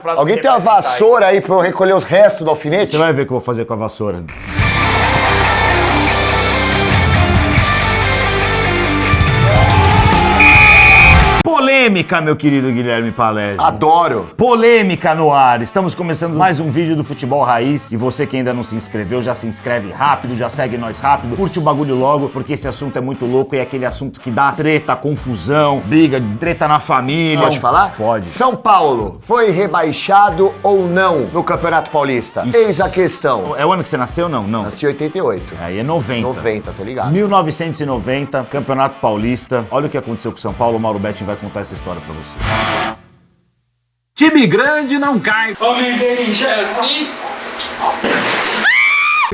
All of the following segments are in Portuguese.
Alguém tem uma vassoura aí pra eu recolher os restos do alfinete? Você vai ver o que eu vou fazer com a vassoura. Polêmica, meu querido Guilherme Palese. Adoro. Polêmica no ar. Estamos começando mais um vídeo do Futebol Raiz. E você que ainda não se inscreveu, já se inscreve rápido, já segue nós rápido. Curte o bagulho logo, porque esse assunto é muito louco e é aquele assunto que dá treta, confusão, briga, treta na família. Pode falar? Pode. São Paulo foi rebaixado ou não no Campeonato Paulista? Eis a questão. É o ano que você nasceu? Não, não. Nasci em 88. Aí é 90. 90, tô ligado. 1990, Campeonato Paulista. Olha o que aconteceu com o São Paulo. O Mauro Betting vai contar essa história pra você. Time grande não cai. Oliveirinho é assim?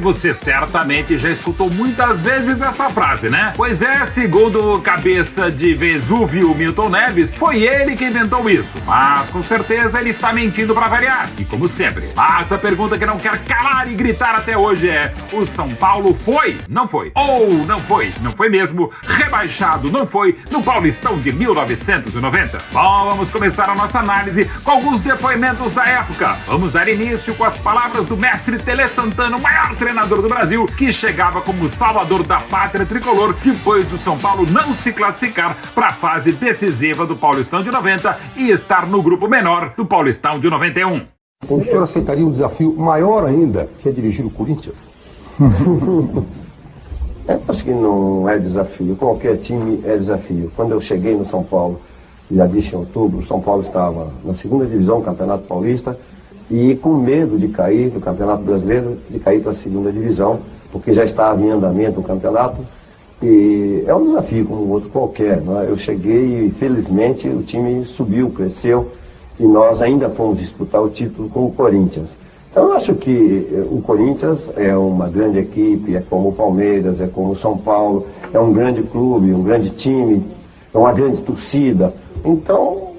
Você certamente já escutou muitas vezes essa frase, né? Pois é, segundo o cabeça de Vesúvio, Milton Neves, foi ele que inventou isso. Mas com certeza ele está mentindo para variar. E como sempre, mas a pergunta que não quer calar e gritar até hoje é: o São Paulo foi? Não foi? Ou não foi? Não foi mesmo? Rebaixado? Não foi? No Paulistão de 1990? Bom, vamos começar a nossa análise com alguns depoimentos da época. Vamos dar início com as palavras do mestre Tele Santana, o maior treinador do Brasil, que chegava como salvador da pátria tricolor depois do São Paulo não se classificar para a fase decisiva do Paulistão de 90 e estar no grupo menor do Paulistão de 91. O senhor aceitaria um desafio maior ainda, que é dirigir o Corinthians? Acho que não é desafio, qualquer time é desafio. Quando eu cheguei no São Paulo, já disse em outubro, o São Paulo estava na segunda divisão do Campeonato Paulista e com medo de cair no Campeonato Brasileiro, de cair para a segunda divisão, porque já estava em andamento o campeonato. E é um desafio como outro qualquer, né? Eu cheguei e felizmente o time subiu, cresceu e nós ainda fomos disputar o título com o Corinthians. Então eu acho que o Corinthians é uma grande equipe, é como o Palmeiras, é como o São Paulo, é um grande clube, um grande time, é uma grande torcida. Então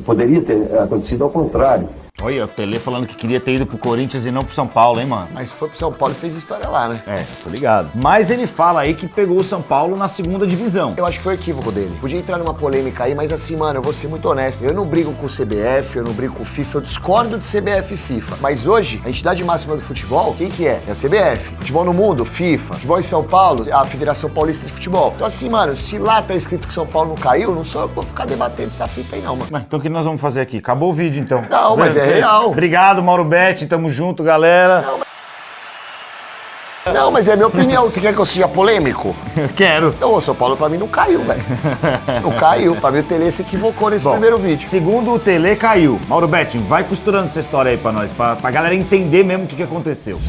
poderia ter acontecido ao contrário. Olha, o Tele falando que queria ter ido pro Corinthians e não pro São Paulo, hein, mano? Mas foi pro São Paulo e fez história lá, né? É, tô ligado. Mas ele fala aí que pegou o São Paulo na segunda divisão. Eu acho que foi o equívoco dele. Podia entrar numa polêmica aí, mas assim, mano, eu vou ser muito honesto. Eu não brigo com o CBF, eu não brigo com o FIFA, eu discordo de CBF e FIFA. Mas hoje, a entidade máxima do futebol, quem que é? É a CBF. Futebol no mundo, FIFA. Futebol em São Paulo, a Federação Paulista de Futebol. Então assim, mano, se lá tá escrito que São Paulo não caiu, não sou eu que vou ficar debatendo essa fita aí não, mano. Então o que nós vamos fazer aqui? Acabou o vídeo, então. Não, mas é real. Obrigado, Mauro Betting, tamo junto, galera. Não, mas é minha opinião. Você quer que eu seja polêmico? Quero. Então, o São Paulo pra mim não caiu, velho. Não caiu. Pra mim o Tele se equivocou nesse primeiro vídeo. Segundo o Tele, caiu. Mauro Betting, vai costurando essa história aí pra nós, pra galera entender mesmo o que aconteceu.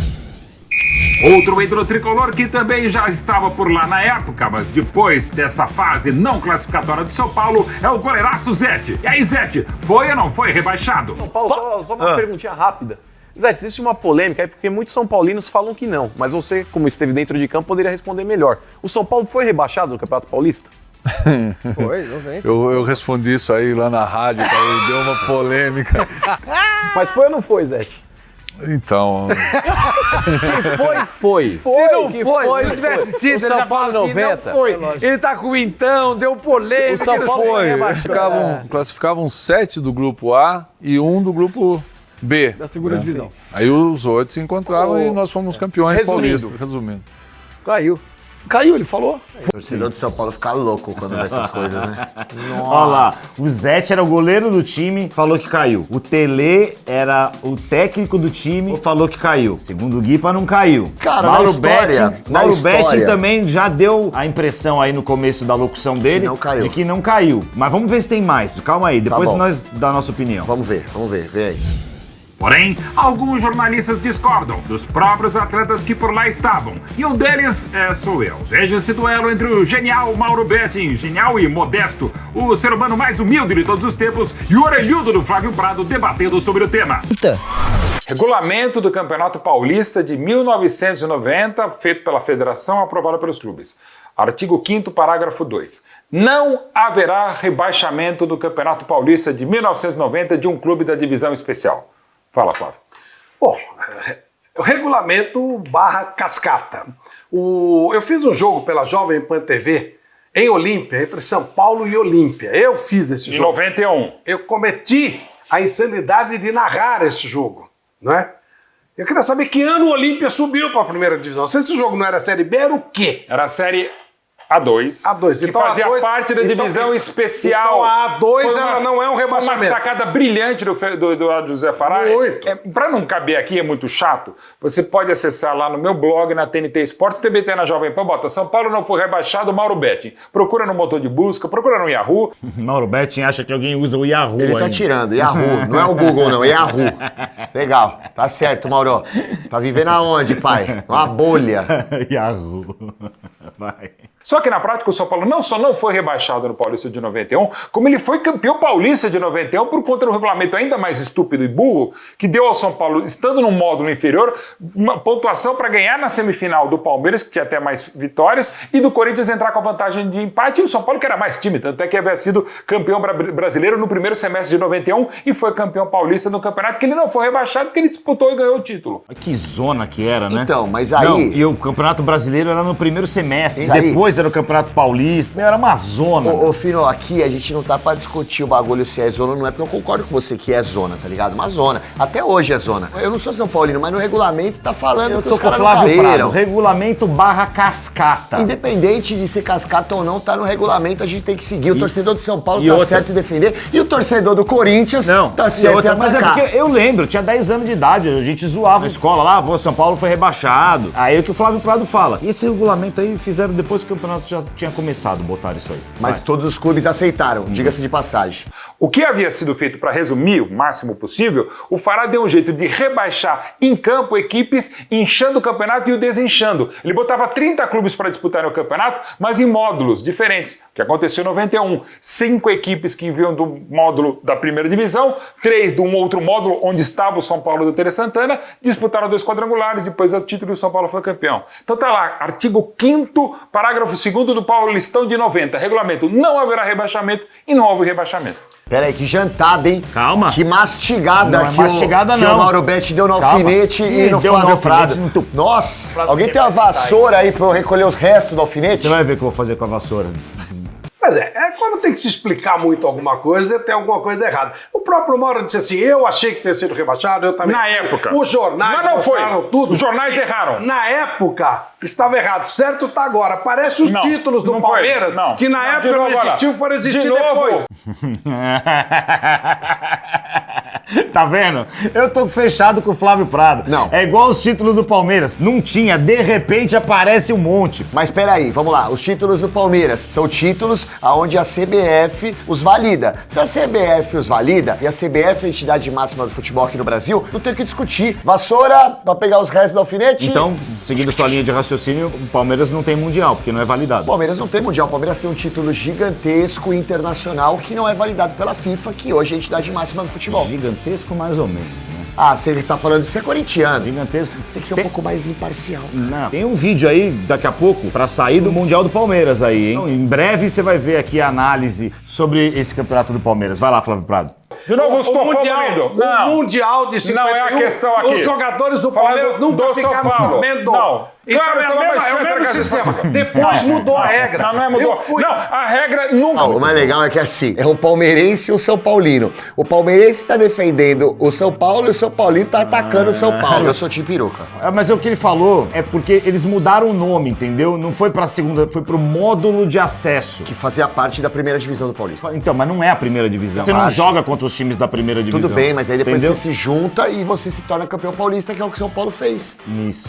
Outro ídolo tricolor que também já estava por lá na época, mas depois dessa fase não classificatória do São Paulo, é o goleiraço Zete. E aí, Zete, foi ou não foi rebaixado? São Paulo, só uma perguntinha rápida. Zete, existe uma polêmica aí, porque muitos São Paulinos falam que não, mas você, como esteve dentro de campo, poderia responder melhor. O São Paulo foi rebaixado no Campeonato Paulista? Foi, não vem. Eu respondi isso aí lá na rádio, cara, deu uma polêmica. Mas foi ou não foi, Zete? Então... Foi. Se não foi, se tivesse sido, o São Paulo assim, 90. não foi. Ele tá com então, deu polêmica. O São Paulo Foi, rebaixado. classificavam 7 do grupo A e 1 do grupo B. Da segunda divisão. Aí os outros se encontravam e nós fomos campeões paulistas. Resumindo. Caiu, ele falou. O torcedor de São Paulo fica louco quando vê essas coisas, né? Olha lá, o Zete era o goleiro do time, falou que caiu. O Tele era o técnico do time, falou que caiu. Segundo o Guipa, não caiu. Cara, Mauro na história, Betting, Mauro na história. Betting também já deu a impressão aí no começo da locução dele não caiu. de que não caiu. Mas vamos ver se tem mais. Calma aí, depois bom. nós dá a nossa opinião. Vamos ver, vê aí. Porém, alguns jornalistas discordam dos próprios atletas que por lá estavam. E um deles sou eu. Veja esse duelo entre o genial Mauro Betting, genial e modesto, o ser humano mais humilde de todos os tempos, e o orelhudo do Flávio Prado debatendo sobre o tema. Regulamento do Campeonato Paulista de 1990, feito pela Federação, aprovado pelos clubes. Artigo 5º, parágrafo 2. Não haverá rebaixamento do Campeonato Paulista de 1990 de um clube da divisão especial. Fala, Flávio. Bom, o regulamento barra cascata. Eu fiz um jogo pela Jovem Pan TV em Olímpia, entre São Paulo e Olímpia. Eu fiz esse jogo. Em 91. Eu cometi a insanidade de narrar esse jogo, não é? Eu queria saber que ano o Olímpia subiu para a primeira divisão. Se esse jogo não era a Série B, era o quê? Era a Série A2. A2. Que Então, fazia A2, parte da divisão especial. Então a A2 Foi ela não é um rebaixamento. Uma sacada brilhante do José Fará. Muito. Para não caber aqui, é muito chato, você pode acessar lá no meu blog, na TNT Esportes, TBT na Jovem Pan, bota São Paulo não foi rebaixado, Mauro Betting. Procura no motor de busca, procura no Yahoo. Mauro Betting acha que alguém usa o Yahoo Ele tá ainda. tirando, Yahoo. Não é o Google, não, é Yahoo. Legal, tá certo, Mauro. Tá vivendo aonde, pai? Uma bolha. Yahoo. Vai. Só que na prática o São Paulo não só não foi rebaixado no Paulista de 91, como ele foi campeão paulista de 91 por conta do regulamento ainda mais estúpido e burro, que deu ao São Paulo, estando no módulo inferior, uma pontuação para ganhar na semifinal do Palmeiras, que tinha até mais vitórias, e do Corinthians entrar com a vantagem de empate, e o São Paulo que era mais time, tanto é que havia sido campeão brasileiro no primeiro semestre de 91 e foi campeão paulista no campeonato, que ele não foi rebaixado, que ele disputou e ganhou o título. Que zona que era, né? Então, mas aí... Não, e o Campeonato Brasileiro era no primeiro semestre, Mas aí- depois era o Campeonato Paulista, era uma zona. Ô, Fino, aqui a gente não tá pra discutir o bagulho se é zona ou não é, porque eu concordo com você que é zona, tá ligado? Uma zona. Até hoje é zona. Eu não sou São Paulino, mas no regulamento tá falando Eu que tô os com o caras não Flávio Prado, caíram. regulamento / cascata. Independente de ser cascata ou não, tá no regulamento, a gente tem que seguir. O torcedor do São Paulo e tá outra- certo em defender, e o torcedor do Corinthians tá e certo outra, em mas é atacar. porque eu lembro, eu tinha 10 anos de idade, a gente zoava na escola lá, pô, São Paulo foi rebaixado. Aí é o que o Flávio Prado fala. E esse regulamento aí fizeram depois que o campeonato já tinha começado, botaram isso aí. Mas todos os clubes aceitaram, diga-se de passagem. O que havia sido feito para resumir o máximo possível, o Fará deu um jeito de rebaixar em campo equipes, inchando o campeonato e o desinchando. Ele botava 30 clubes para disputarem o campeonato, mas em módulos diferentes. O que aconteceu em 91, 5 equipes que vinham do módulo da primeira divisão, 3 de um outro módulo onde estava o São Paulo do Tere Santana, disputaram 2 quadrangulares, depois o título e o São Paulo foi campeão. Então tá lá, artigo 5º, parágrafo 2º do Paulistão de 90, regulamento, não haverá rebaixamento e não houve rebaixamento. Pera aí, que jantada, hein? Calma. Que mastigada, Não é mastigada, que não. o Mauro Betti deu no Calma. alfinete e no Deu no Flávio alfinete Prado. no teu- Nossa, Prado alguém tem tem uma mais detalhe. vassoura aí pra eu recolher os restos do alfinete? Você vai ver o que eu vou fazer com a vassoura. Mas quando tem que se explicar muito alguma coisa, tem alguma coisa errada. O próprio Mauro disse assim, eu achei que tinha sido rebaixado, eu também. Na época. Os jornais Mas não foi. mostraram tudo. Os jornais erraram. Na época, estava errado. Certo tá agora. Parece os Não, títulos do não foi. Palmeiras, Não. que na Não, época de novo, não olha. existiam, foram existir De novo. depois. Tá vendo? Eu tô fechado com o Flávio Prado. Não. É igual os títulos do Palmeiras. Não tinha, de repente aparece um monte. Mas peraí, vamos lá. Os títulos do Palmeiras são títulos aonde a CBF os valida. Se a CBF os valida, e a CBF é a entidade máxima do futebol aqui no Brasil, não tem o que discutir. Vassoura pra pegar os restos do alfinete. Então, seguindo sua linha de raciocínio, o Palmeiras não tem mundial, porque não é O validado. Palmeiras não tem mundial. O Palmeiras tem um título gigantesco internacional que não é validado pela FIFA, que hoje é a entidade máxima do futebol. Gigantesco mais ou menos, né? Ah, se ele tá falando que você é corintiano. Gigantesco. Tem que ser um pouco mais imparcial. Não. Tem um vídeo aí, daqui a pouco, pra sair do Mundial do Palmeiras aí, hein? Então, em breve você vai ver aqui a análise sobre esse campeonato do Palmeiras. Vai lá, Flávio Prado. De novo, o sofá mundial, do Não. o Mundial de 51, Não é a questão aqui. os jogadores do Falando Palmeiras nunca do São ficaram Paulo. sabendo. Não. Então Claro, é, então vai ser o mesmo outra sistema. coisa. Depois mudou a regra. Não, não é mudou. Eu fui... Não, a regra nunca Não, o mais legal é que assim, é o palmeirense e o São Paulino. O palmeirense tá defendendo o São Paulo e o São Paulino tá atacando o São Paulo. Eu sou time peruca. Mas o que ele falou é porque eles mudaram o nome, entendeu? Não foi pra segunda, foi pro módulo de acesso. Que fazia parte da primeira divisão do Paulista. Então, mas não é a primeira divisão. Você não acho. joga contra os times da primeira divisão. Tudo bem, mas aí depois entendeu? você se junta e você se torna campeão paulista, que é o que o São Paulo fez. Isso.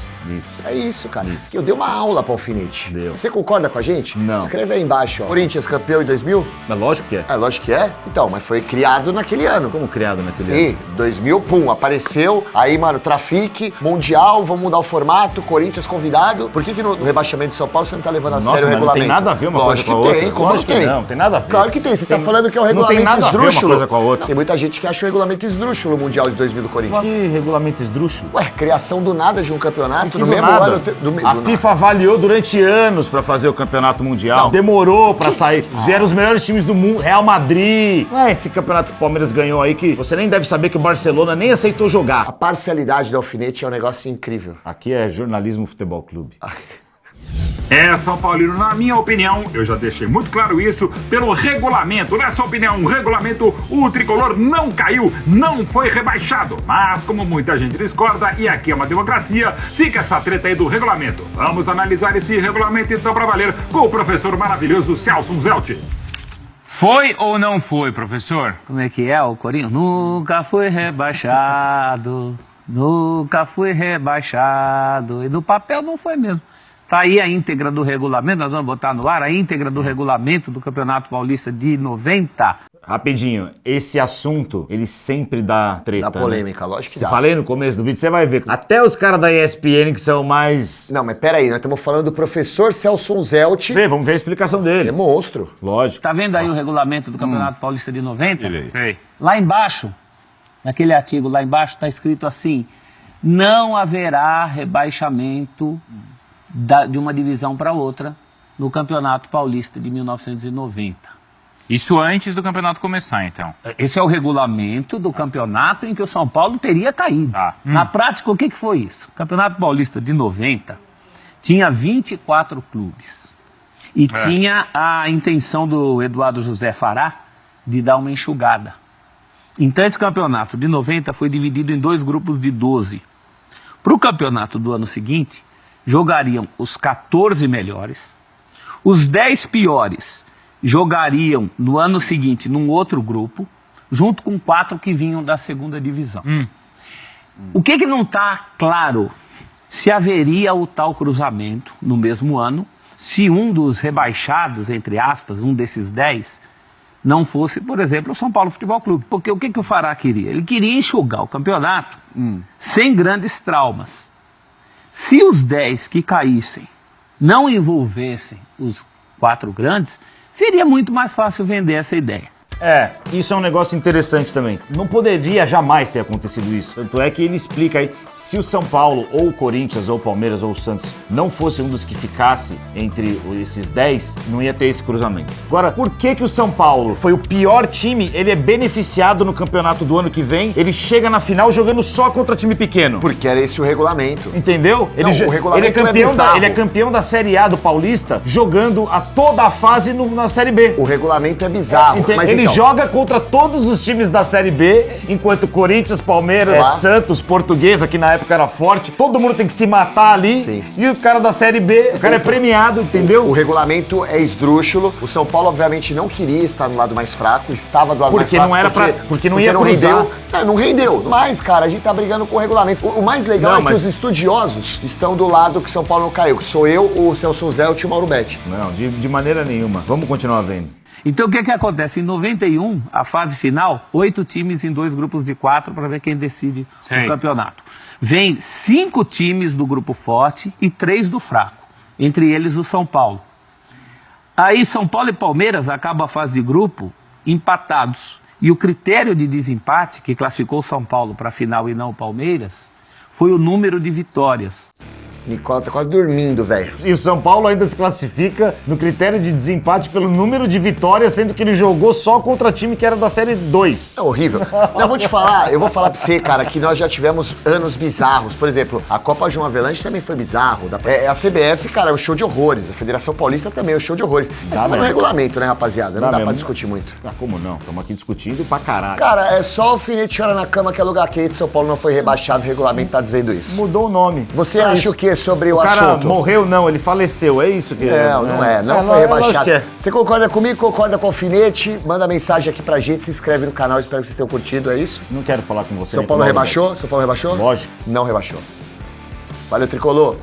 É isso, cara. Eu dei uma aula pro alfinete. Deu. Você concorda com a gente? Não. Escreve aí embaixo, ó. Corinthians campeão em 2000? Mas lógico que é. É, lógico que é. Então, mas foi criado naquele ano. Como criado naquele ano. Sim, 2000, pum, apareceu. Aí, mano, Trafic, Mundial, vamos mudar o formato, Corinthians convidado. Por que no rebaixamento de São Paulo você não tá levando a Nossa, sério o mas não regulamento? tem nada a ver uma Lógico coisa com a que tem, outra. como Lógico que não, tem nada a ver. Claro que tem, você tá falando que é o não tem regulamento nada a ver uma esdrúxulo. coisa com a outra. Tem muita gente que acha o regulamento esdrúxulo o Mundial de 2000 do Corinthians. Que regulamento esdrúxulo. Ué, criação do nada de um campeonato Que no do mesmo nada. ano. A FIFA avaliou durante anos pra fazer o campeonato mundial. Não. Demorou pra sair. Vieram os melhores times do mundo, Real Madrid. Não é esse campeonato que o Palmeiras ganhou aí que você nem deve saber que o Barcelona nem aceitou jogar. A parcialidade do alfinete é um negócio incrível. Aqui é Jornalismo Futebol Clube. É, São Paulino, na minha opinião, eu já deixei muito claro isso, pelo regulamento. Nessa opinião, regulamento, o tricolor não caiu, não foi rebaixado. Mas, como muita gente discorda, e aqui é uma democracia, fica essa treta aí do regulamento. Vamos analisar esse regulamento então pra valer com o professor maravilhoso Celso Zelt. Foi ou não foi, professor? Como é que é o corinho? Nunca foi rebaixado, nunca foi rebaixado. E no papel não foi mesmo. Tá aí a íntegra do regulamento, nós vamos botar no ar a íntegra do regulamento do Campeonato Paulista de 90. Rapidinho, esse assunto, ele sempre dá treta. Dá polêmica, né? lógico que Você dá. falei no começo do vídeo, você vai ver. Até os caras da ESPN que são mais... Não, mas peraí, nós estamos falando do professor Celso Zelt. Vamos ver a explicação Ele dele. é monstro. Lógico. Tá vendo aí o regulamento do Campeonato Paulista de 90? Sei. Lá embaixo, naquele artigo lá embaixo, está escrito assim: não haverá rebaixamento de uma divisão para outra no Campeonato Paulista de 1990. Isso antes do campeonato começar, então. Esse é o regulamento do campeonato em que o São Paulo teria caído. Na prática, o que foi isso? O Campeonato Paulista de 90 tinha 24 clubes. E tinha a intenção do Eduardo José Fará de dar uma enxugada. Então esse campeonato de 90 foi dividido em 2 grupos de 12. Para o campeonato do ano seguinte, jogariam os 14 melhores, os 10 piores jogariam no ano seguinte num outro grupo, junto com 4 que vinham da segunda divisão. O que não está claro? Se haveria o tal cruzamento no mesmo ano, se um dos rebaixados, entre aspas, um desses 10, não fosse, por exemplo, o São Paulo Futebol Clube. Porque o que o Fará queria? Ele queria enxugar o campeonato sem grandes traumas. Se os 10 que caíssem não envolvessem os 4 grandes, seria muito mais fácil vender essa ideia. Isso é um negócio interessante também. Não poderia jamais ter acontecido isso. Tanto é que ele explica aí, se o São Paulo, ou o Corinthians, ou o Palmeiras, ou o Santos, não fosse um dos que ficasse entre esses 10, não ia ter esse cruzamento. Agora, por que o São Paulo foi o pior time, ele é beneficiado no campeonato do ano que vem, ele chega na final jogando só contra time pequeno? Porque era esse o regulamento. Entendeu? O regulamento ele é campeão da Série A do Paulista, jogando toda a fase na Série B. O regulamento é bizarro. Mas ele então, joga contra todos os times da Série B, enquanto Corinthians, Palmeiras, Santos, Portuguesa, que na época era forte, todo mundo tem que se matar ali. Sim. E os caras da Série B, o cara é premiado, entendeu? O regulamento é esdrúxulo. O São Paulo, obviamente, não queria estar no lado mais fraco, estava do lado mais fraco. Porque não ia cruzar. Não rendeu. Mas, cara, a gente tá brigando com o regulamento. O mais legal que os estudiosos estão do lado que São Paulo não caiu, que sou eu, o Celso Zelt e o Mauro Betti. Não, de maneira nenhuma. Vamos continuar vendo. Então o que acontece? Em 91, a fase final, 8 times em 2 grupos de 4 para ver quem decide o campeonato. Vem 5 times do grupo forte e 3 do fraco, entre eles o São Paulo. Aí São Paulo e Palmeiras acabam a fase de grupo empatados. E o critério de desempate, que classificou o São Paulo para a final e não o Palmeiras, foi o número de vitórias. Nicola tá quase dormindo, velho. E o São Paulo ainda se classifica no critério de desempate pelo número de vitórias, sendo que ele jogou só contra time que era da Série 2. É horrível. Eu vou te falar, eu vou falar pra você, cara, que nós já tivemos anos bizarros. Por exemplo, a Copa João Avelange também foi bizarro. A CBF, cara, é um show de horrores. A Federação Paulista também é um show de horrores. Mas tá no regulamento, né, rapaziada? Não dá pra discutir muito. Como não? Estamos aqui discutindo pra caralho. Cara, é só o alfinete chora na cama que é lugar quente. São Paulo não foi rebaixado, o regulamento tá dizendo isso. Mudou o nome. Você acha o quê sobre o cara assunto? Morreu não, ele faleceu, é isso que Não foi rebaixado. Você concorda comigo, concorda com o alfinete? Manda mensagem aqui pra gente, se inscreve no canal, espero que vocês tenham curtido, é isso? Não quero falar com você. São Paulo rebaixou? São Paulo rebaixou? Lógico. Não rebaixou. Valeu, Tricolor.